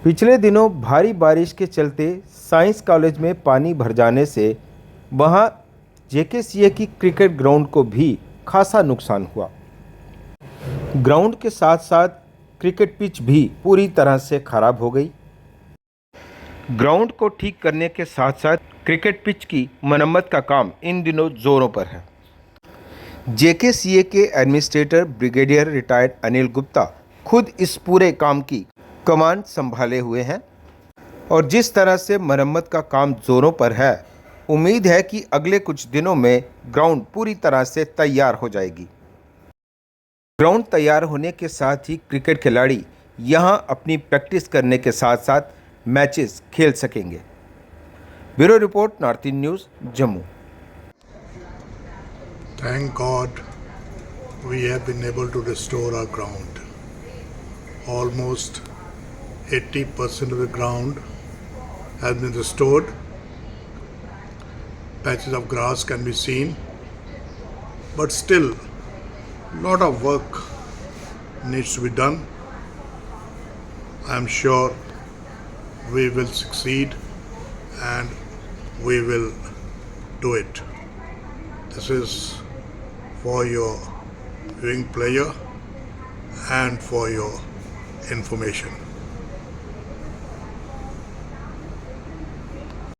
पिछले दिनों भारी बारिश के चलते साइंस कॉलेज में पानी भर जाने से वहां जेकेसीए की क्रिकेट ग्राउंड को भी खासा नुकसान हुआ। ग्राउंड के साथ साथ क्रिकेट पिच भी पूरी तरह से खराब हो गई। ग्राउंड को ठीक करने के साथ साथ क्रिकेट पिच की मरम्मत का काम इन दिनों जोरों पर है। जेकेसीए के administrator brigadier retired Anil Gupta खुद इस पूरे काम की कमान संभाले हुए हैं और जिस तरह से मरम्मत का काम जोरों पर है, उम्मीद है कि अगले कुछ दिनों में ग्राउंड पूरी तरह से तैयार हो जाएगी। ग्राउंड तैयार होने के साथ ही क्रिकेट खिलाड़ी यहां अपनी प्रैक्टिस करने के साथ साथ मैचेस खेल सकेंगे। Bureau report, north east news, Jammu. Thank God we have been able to restore our ground. Almost 80% of the ground has been restored. Patches of grass can be seen, but still a lot of work needs to be done. I am sure we will succeed and we will do it. This is for your viewing pleasure and for your information.